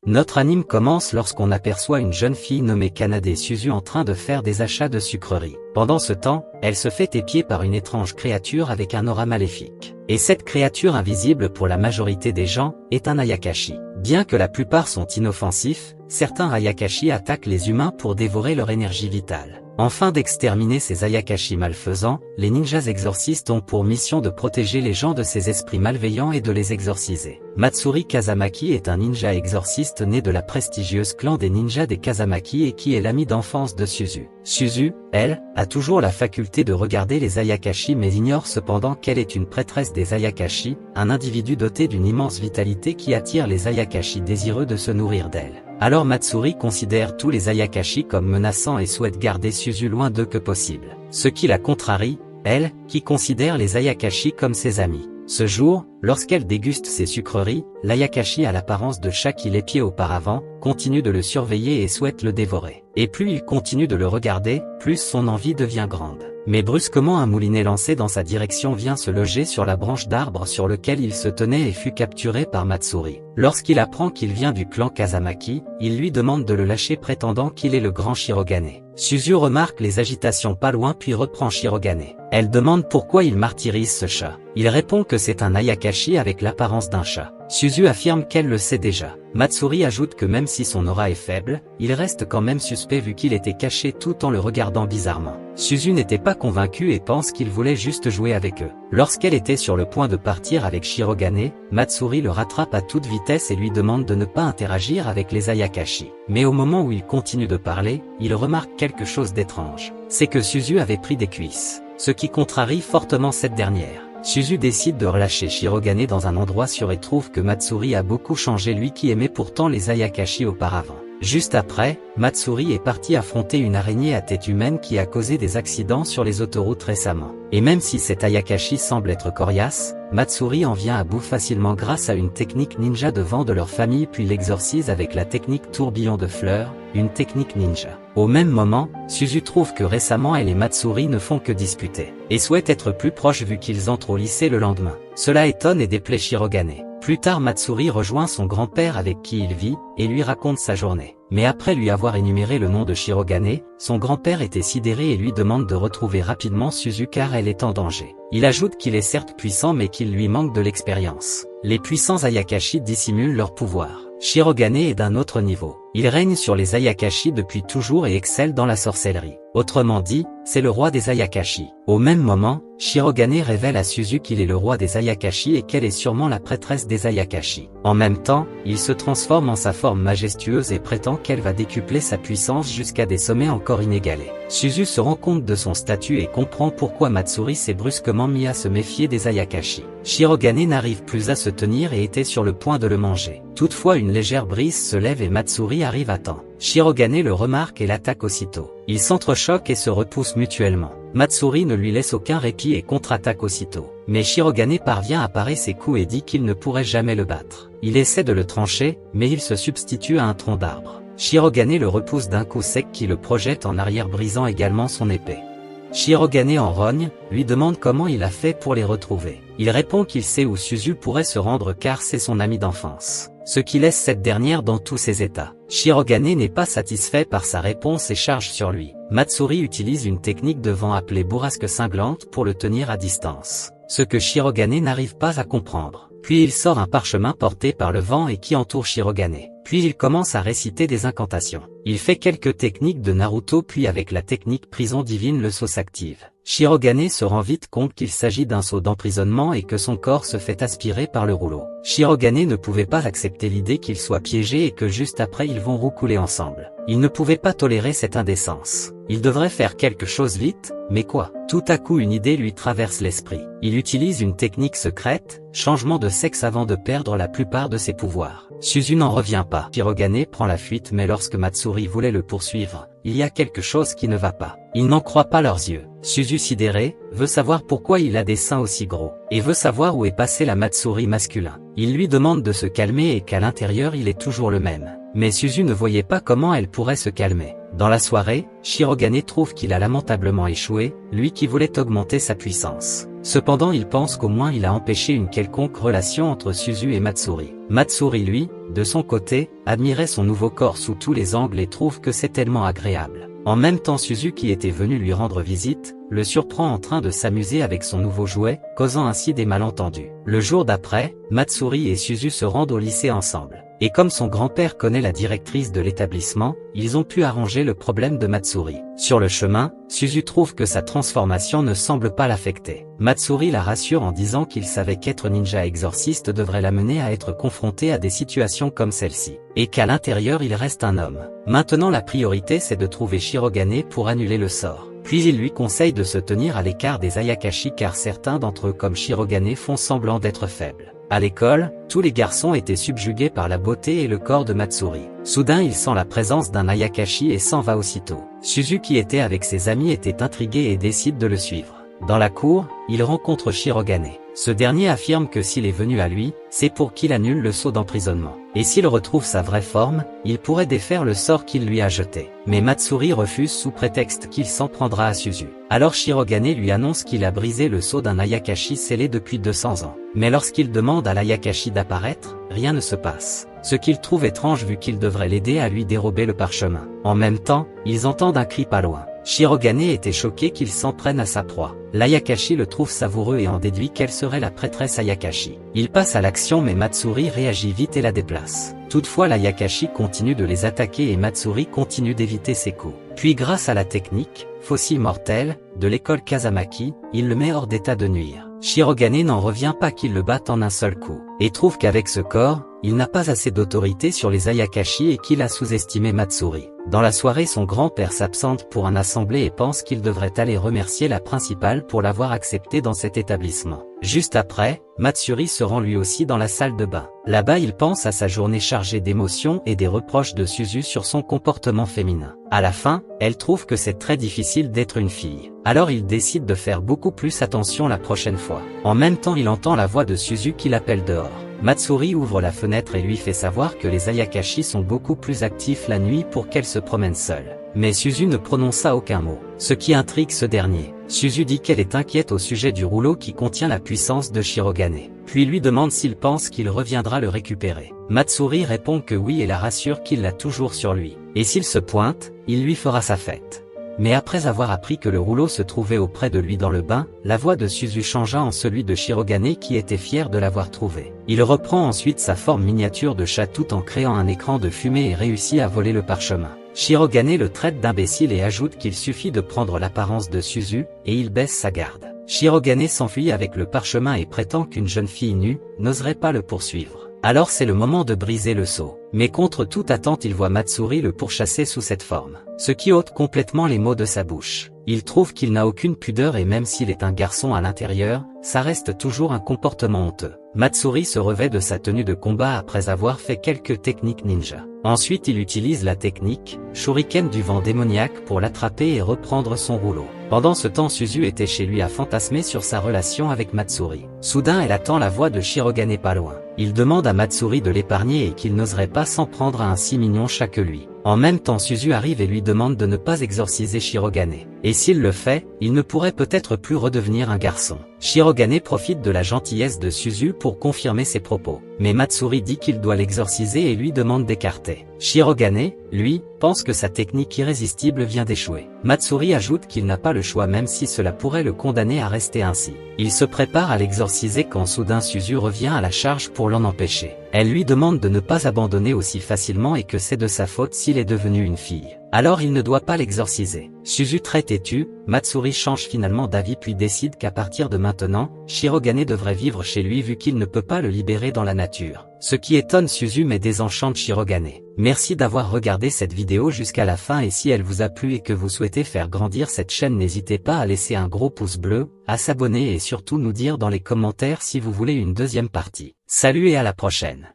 Notre anime commence lorsqu'on aperçoit une jeune fille nommée Kanade Suzu en train de faire des achats de sucreries. Pendant ce temps, elle se fait épier par une étrange créature avec un aura maléfique. Et cette créature invisible pour la majorité des gens, est un Ayakashi. Bien que la plupart sont inoffensifs, certains Ayakashi attaquent les humains pour dévorer leur énergie vitale. Afin d'exterminer ces Ayakashi malfaisants, les ninjas exorcistes ont pour mission de protéger les gens de ces esprits malveillants et de les exorciser. Matsuri Kazamaki est un ninja exorciste né de la prestigieuse clan des ninjas des Kazamaki et qui est l'ami d'enfance de Suzu. Suzu, elle, a toujours la faculté de regarder les Ayakashi mais ignore cependant qu'elle est une prêtresse des Ayakashi, un individu doté d'une immense vitalité qui attire les Ayakashi désireux de se nourrir d'elle. Alors Matsuri considère tous les Ayakashi comme menaçants et souhaite garder Suzu loin d'eux que possible. Ce qui la contrarie, elle, qui considère les Ayakashi comme ses amis. Ce jour, lorsqu'elle déguste ses sucreries, l'Ayakashi à l'apparence de chat qui l'épiait auparavant, continue de le surveiller et souhaite le dévorer. Et plus il continue de le regarder, plus son envie devient grande. Mais brusquement un moulinet lancé dans sa direction vient se loger sur la branche d'arbre sur lequel il se tenait et fut capturé par Matsuri. Lorsqu'il apprend qu'il vient du clan Kazamaki, il lui demande de le lâcher prétendant qu'il est le grand Shirogane. Suzu remarque les agitations pas loin puis reprend Shirogane. Elle demande pourquoi il martyrise ce chat. Il répond que c'est un Ayakashi avec l'apparence d'un chat. Suzu affirme qu'elle le sait déjà. Matsuri ajoute que même si son aura est faible, il reste quand même suspect vu qu'il était caché tout en le regardant bizarrement. Suzu n'était pas convaincue et pense qu'il voulait juste jouer avec eux. Lorsqu'elle était sur le point de partir avec Shirogane, Matsuri le rattrape à toute vitesse et lui demande de ne pas interagir avec les Ayakashi. Mais au moment où il continue de parler, il remarque quelque chose d'étrange. C'est que Suzu avait pris des cuisses, ce qui contrarie fortement cette dernière. Suzu décide de relâcher Shirogane dans un endroit sûr et trouve que Matsuri a beaucoup changé, lui qui aimait pourtant les Ayakashi auparavant. Juste après, Matsuri est parti affronter une araignée à tête humaine qui a causé des accidents sur les autoroutes récemment. Et même si cet Ayakashi semble être coriace, Matsuri en vient à bout facilement grâce à une technique ninja de vent de leur famille puis l'exorcise avec la technique tourbillon de fleurs, une technique ninja. Au même moment, Suzu trouve que récemment elle et Matsuri ne font que disputer, et souhaite être plus proches vu qu'ils entrent au lycée le lendemain. Cela étonne et déplaît Shirogane. Plus tard Matsuri rejoint son grand-père avec qui il vit, et lui raconte sa journée. Mais après lui avoir énuméré le nom de Shirogane, son grand-père était sidéré et lui demande de retrouver rapidement Suzu car elle est en danger. Il ajoute qu'il est certes puissant mais qu'il lui manque de l'expérience. Les puissants Ayakashi dissimulent leur pouvoir. Shirogane est d'un autre niveau. Il règne sur les Ayakashi depuis toujours et excelle dans la sorcellerie. Autrement dit, c'est le roi des Ayakashi. Au même moment, Shirogane révèle à Suzu qu'il est le roi des Ayakashi et qu'elle est sûrement la prêtresse des Ayakashi. En même temps, il se transforme en sa forme majestueuse et prétend qu'elle va décupler sa puissance jusqu'à des sommets encore inégalés. Suzu se rend compte de son statut et comprend pourquoi Matsuri s'est brusquement mis à se méfier des Ayakashi. Shirogane n'arrive plus à se tenir et était sur le point de le manger. Toutefois une légère brise se lève et Matsuri arrive à temps. Shirogane le remarque et l'attaque aussitôt. Ils s'entrechoquent et se repoussent mutuellement. Matsuri ne lui laisse aucun répit et contre-attaque aussitôt. Mais Shirogane parvient à parer ses coups et dit qu'il ne pourrait jamais le battre. Il essaie de le trancher, mais il se substitue à un tronc d'arbre. Shirogane le repousse d'un coup sec qui le projette en arrière brisant également son épée. Shirogane en rogne, lui demande comment il a fait pour les retrouver. Il répond qu'il sait où Suzu pourrait se rendre car c'est son ami d'enfance. Ce qui laisse cette dernière dans tous ses états. Shirogane n'est pas satisfait par sa réponse et charge sur lui. Matsuri utilise une technique de vent appelée bourrasque cinglante pour le tenir à distance. Ce que Shirogane n'arrive pas à comprendre. Puis il sort un parchemin porté par le vent et qui entoure Shirogane. Puis il commence à réciter des incantations. Il fait quelques techniques de Naruto puis avec la technique prison divine le sceau s'active. Shirogane se rend vite compte qu'il s'agit d'un sceau d'emprisonnement et que son corps se fait aspirer par le rouleau. Shirogane ne pouvait pas accepter l'idée qu'il soit piégé et que juste après ils vont roucouler ensemble. Il ne pouvait pas tolérer cette indécence. Il devrait faire quelque chose vite, mais quoi? Tout à coup une idée lui traverse l'esprit. Il utilise une technique secrète, changement de sexe avant de perdre la plupart de ses pouvoirs. Suzu n'en revient pas. Shirogane prend la fuite mais lorsque Matsuri voulait le poursuivre, il y a quelque chose qui ne va pas. Ils n'en croient pas leurs yeux. Suzu sidéré, veut savoir pourquoi il a des seins aussi gros, et veut savoir où est passé la Matsuri masculin. Il lui demande de se calmer et qu'à l'intérieur il est toujours le même. Mais Suzu ne voyait pas comment elle pourrait se calmer. Dans la soirée, Shirogane trouve qu'il a lamentablement échoué, lui qui voulait augmenter sa puissance. Cependant il pense qu'au moins il a empêché une quelconque relation entre Suzu et Matsuri. Matsuri lui, de son côté, admirait son nouveau corps sous tous les angles et trouve que c'est tellement agréable. En même temps Suzu qui était venu lui rendre visite, le surprend en train de s'amuser avec son nouveau jouet, causant ainsi des malentendus. Le jour d'après, Matsuri et Suzu se rendent au lycée ensemble. Et comme son grand-père connaît la directrice de l'établissement, ils ont pu arranger le problème de Matsuri. Sur le chemin, Suzu trouve que sa transformation ne semble pas l'affecter. Matsuri la rassure en disant qu'il savait qu'être ninja exorciste devrait l'amener à être confronté à des situations comme celle-ci, et qu'à l'intérieur il reste un homme. Maintenant la priorité c'est de trouver Shirogane pour annuler le sort. Puis il lui conseille de se tenir à l'écart des Ayakashi car certains d'entre eux comme Shirogane font semblant d'être faibles. À l'école, tous les garçons étaient subjugués par la beauté et le corps de Matsuri. Soudain il sent la présence d'un Ayakashi et s'en va aussitôt. Suzu qui était avec ses amis était intrigué et décide de le suivre. Dans la cour, il rencontre Shirogane. Ce dernier affirme que s'il est venu à lui, c'est pour qu'il annule le sceau d'emprisonnement. Et s'il retrouve sa vraie forme, il pourrait défaire le sort qu'il lui a jeté. Mais Matsuri refuse sous prétexte qu'il s'en prendra à Suzu. Alors Shirogane lui annonce qu'il a brisé le sceau d'un Ayakashi scellé depuis 200 ans. Mais lorsqu'il demande à l'Ayakashi d'apparaître, rien ne se passe. Ce qu'il trouve étrange vu qu'il devrait l'aider à lui dérober le parchemin. En même temps, ils entendent un cri pas loin. Shirogane était choqué qu'il s'en prenne à sa proie. L'Ayakashi le trouve savoureux et en déduit qu'elle serait la prêtresse Ayakashi. Il passe à l'action mais Matsuri réagit vite et la déplace. Toutefois l'Ayakashi continue de les attaquer et Matsuri continue d'éviter ses coups. Puis grâce à la technique, faucille mortelle, de l'école Kazamaki, il le met hors d'état de nuire. Shirogane n'en revient pas qu'il le batte en un seul coup, et trouve qu'avec ce corps, il n'a pas assez d'autorité sur les Ayakashi et qu'il a sous-estimé Matsuri. Dans la soirée son grand-père s'absente pour un assemblée et pense qu'il devrait aller remercier la principale pour l'avoir accepté dans cet établissement. Juste après, Matsuri se rend lui aussi dans la salle de bain. Là-bas il pense à sa journée chargée d'émotions et des reproches de Suzu sur son comportement féminin. À la fin, elle trouve que c'est très difficile d'être une fille. Alors il décide de faire beaucoup plus attention la prochaine fois. En même temps il entend la voix de Suzu qui l'appelle dehors. Matsuri ouvre la fenêtre et lui fait savoir que les Ayakashi sont beaucoup plus actifs la nuit pour qu'elle se promène seule. Mais Suzu ne prononça aucun mot, ce qui intrigue ce dernier. Suzu dit qu'elle est inquiète au sujet du rouleau qui contient la puissance de Shirogane, puis lui demande s'il pense qu'il reviendra le récupérer. Matsuri répond que oui et la rassure qu'il l'a toujours sur lui, et s'il se pointe, il lui fera sa fête. Mais après avoir appris que le rouleau se trouvait auprès de lui dans le bain, la voix de Suzu changea en celui de Shirogane qui était fier de l'avoir trouvé. Il reprend ensuite sa forme miniature de chat tout en créant un écran de fumée et réussit à voler le parchemin. Shirogane le traite d'imbécile et ajoute qu'il suffit de prendre l'apparence de Suzu, et il baisse sa garde. Shirogane s'enfuit avec le parchemin et prétend qu'une jeune fille nue n'oserait pas le poursuivre. Alors c'est le moment de briser le sceau. Mais contre toute attente il voit Matsuri le pourchasser sous cette forme, ce qui ôte complètement les mots de sa bouche. Il trouve qu'il n'a aucune pudeur et même s'il est un garçon à l'intérieur, ça reste toujours un comportement honteux. Matsuri se revêt de sa tenue de combat après avoir fait quelques techniques ninja. Ensuite il utilise la technique Shuriken du vent démoniaque pour l'attraper et reprendre son rouleau. Pendant ce temps Suzu était chez lui à fantasmer sur sa relation avec Matsuri. Soudain elle attend la voix de Shirogane pas loin. Il demande à Matsuri de l'épargner et qu'il n'oserait pas s'en prendre à un si mignon chat que lui. En même temps Suzu arrive et lui demande de ne pas exorciser Shirogane. Et s'il le fait, il ne pourrait peut-être plus redevenir un garçon. Shirogane profite de la gentillesse de Suzu pour confirmer ses propos. Mais Matsuri dit qu'il doit l'exorciser et lui demande d'écarter. Shirogane, lui, pense que sa technique irrésistible vient d'échouer. Matsuri ajoute qu'il n'a pas le choix même si cela pourrait le condamner à rester ainsi. Il se prépare à l'exorciser quand soudain Suzu revient à la charge pour l'en empêcher. Elle lui demande de ne pas abandonner aussi facilement et que c'est de sa faute s'il est devenu une fille. Alors il ne doit pas l'exorciser. Suzu très têtu, Matsuri change finalement d'avis puis décide qu'à partir de maintenant, Shirogane devrait vivre chez lui vu qu'il ne peut pas le libérer dans la nature. Ce qui étonne Suzu mais désenchante Shirogane. Merci d'avoir regardé cette vidéo jusqu'à la fin et si elle vous a plu et que vous souhaitez faire grandir cette chaîne n'hésitez pas à laisser un gros pouce bleu, à s'abonner et surtout nous dire dans les commentaires si vous voulez une deuxième partie. Salut et à la prochaine.